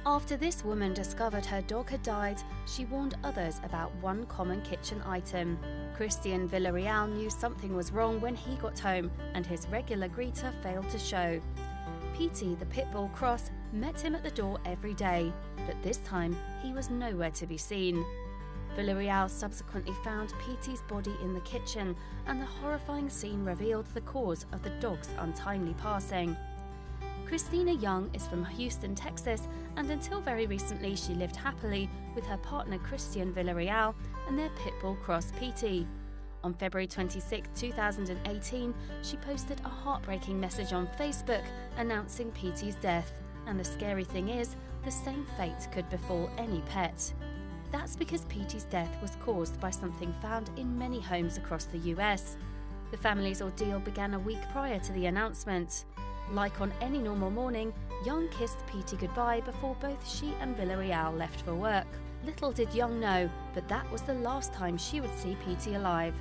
After this woman discovered her dog had died, she warned others about one common kitchen item. Christian Villarreal knew something was wrong when he got home, and his regular greeter failed to show. Petey, the pit bull cross, met him at the door every day, but this time he was nowhere to be seen. Villarreal subsequently found Petey's body in the kitchen, and the horrifying scene revealed the cause of the dog's untimely passing. Christina Young is from Houston, Texas, and until very recently she lived happily with her partner Christian Villarreal and their pit bull cross Petey. On February 26, 2018, she posted a heartbreaking message on Facebook announcing Petey's death, and the scary thing is, the same fate could befall any pet. That's because Petey's death was caused by something found in many homes across the US. The family's ordeal began a week prior to the announcement. Like on any normal morning, Young kissed Petey goodbye before both she and Villarreal left for work. Little did Young know, but that was the last time she would see Petey alive.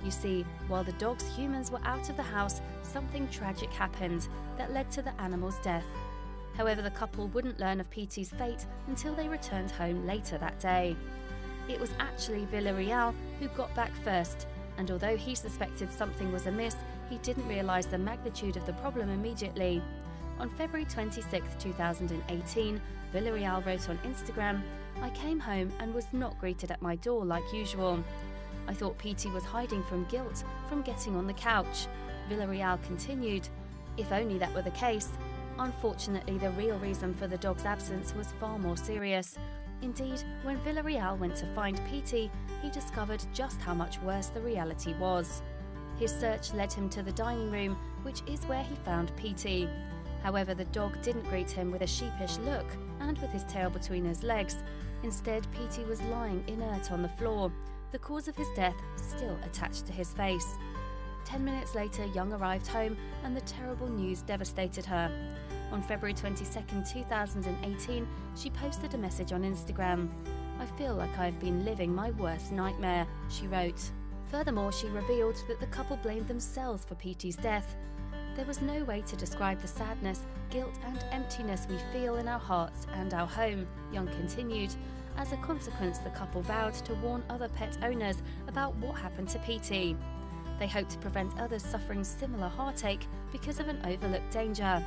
You see, while the dog's humans were out of the house, something tragic happened that led to the animal's death. However, the couple wouldn't learn of Petey's fate until they returned home later that day. It was actually Villarreal who got back first, and although he suspected something was amiss, he didn't realise the magnitude of the problem immediately. On February 26, 2018, Villarreal wrote on Instagram, "I came home and was not greeted at my door like usual. I thought Petey was hiding from guilt from getting on the couch." Villarreal continued, "If only that were the case. Unfortunately, the real reason for the dog's absence was far more serious. Indeed, when Villarreal went to find Petey, he discovered just how much worse the reality was. His search led him to the dining room, which is where he found Petey. However, the dog didn't greet him with a sheepish look and with his tail between his legs. Instead, Petey was lying inert on the floor, the cause of his death still attached to his face. 10 minutes later, Young arrived home and the terrible news devastated her. On February 22, 2018, she posted a message on Instagram. "I feel like I've been living my worst nightmare," she wrote. Furthermore, she revealed that the couple blamed themselves for Petey's death. "There was no way to describe the sadness, guilt and emptiness we feel in our hearts and our home," Young continued. As a consequence, the couple vowed to warn other pet owners about what happened to Petey. They hope to prevent others suffering similar heartache because of an overlooked danger.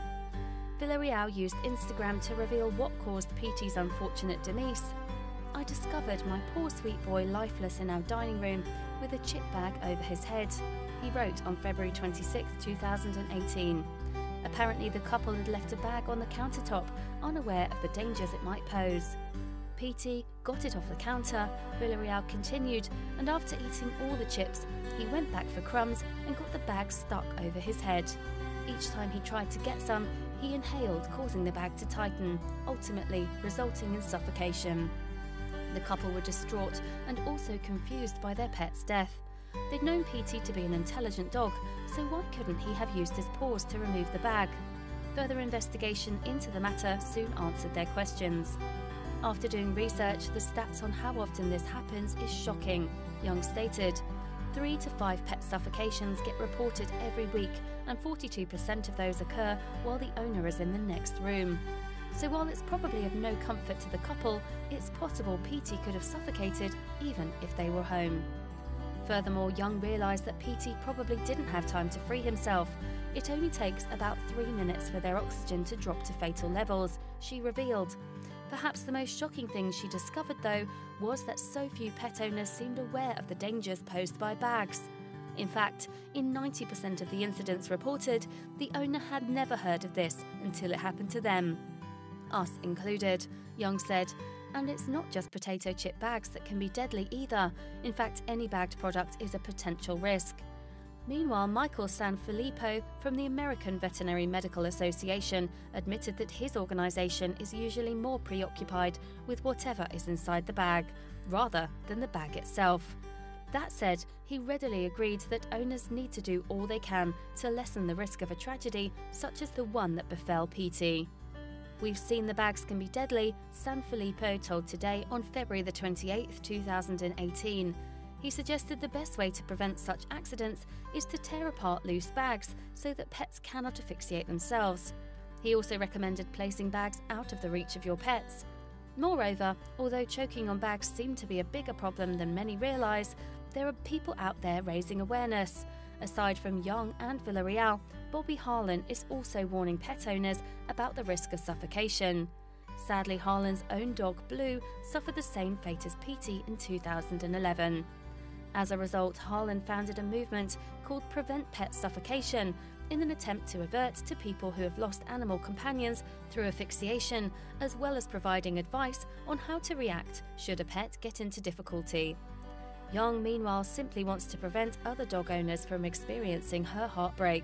Villarreal used Instagram to reveal what caused Petey's unfortunate demise. "I discovered my poor sweet boy lifeless in our dining room with a chip bag over his head," he wrote on February 26, 2018. Apparently, the couple had left a bag on the countertop, unaware of the dangers it might pose. "Petey got it off the counter," Villarreal continued, "and after eating all the chips, he went back for crumbs and got the bag stuck over his head. Each time he tried to get some, he inhaled, causing the bag to tighten, ultimately resulting in suffocation." The couple were distraught and also confused by their pet's death. They'd known Petey to be an intelligent dog, so why couldn't he have used his paws to remove the bag? Further investigation into the matter soon answered their questions. "After doing research, the stats on how often this happens is shocking," Young stated. 3 to 5 pet suffocations get reported every week, and 42% of those occur while the owner is in the next room. So while it's probably of no comfort to the couple, it's possible Petey could have suffocated even if they were home. Furthermore, Young realised that Petey probably didn't have time to free himself. "It only takes about 3 minutes for their oxygen to drop to fatal levels," she revealed. Perhaps the most shocking thing she discovered, though, was that so few pet owners seemed aware of the dangers posed by bags. In fact, in 90% of the incidents reported, the owner had never heard of this until it happened to them. "Us included," Young said. "And it's not just potato chip bags that can be deadly either. In fact, any bagged product is a potential risk." Meanwhile, Michael Sanfilippo from the American Veterinary Medical Association admitted that his organisation is usually more preoccupied with whatever is inside the bag, rather than the bag itself. That said, he readily agreed that owners need to do all they can to lessen the risk of a tragedy such as the one that befell Petey. "We've seen the bags can be deadly," Sanfilippo told Today on February 28, 2018. He suggested the best way to prevent such accidents is to tear apart loose bags so that pets cannot asphyxiate themselves. He also recommended placing bags out of the reach of your pets. Moreover, although choking on bags seem to be a bigger problem than many realise, there are people out there raising awareness. Aside from Young and Villarreal, Bobby Harlan is also warning pet owners about the risk of suffocation. Sadly, Harlan's own dog, Blue, suffered the same fate as Petey in 2011. As a result, Harlan founded a movement called Prevent Pet Suffocation in an attempt to avert to people who have lost animal companions through asphyxiation, as well as providing advice on how to react should a pet get into difficulty. Young, meanwhile, simply wants to prevent other dog owners from experiencing her heartbreak.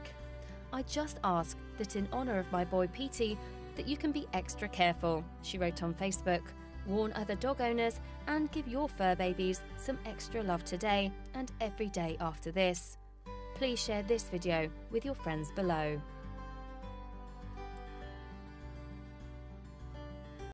"I just ask that in honour of my boy Petey, that you can be extra careful," she wrote on Facebook. "Warn other dog owners and give your fur babies some extra love today and every day after this." Please share this video with your friends below.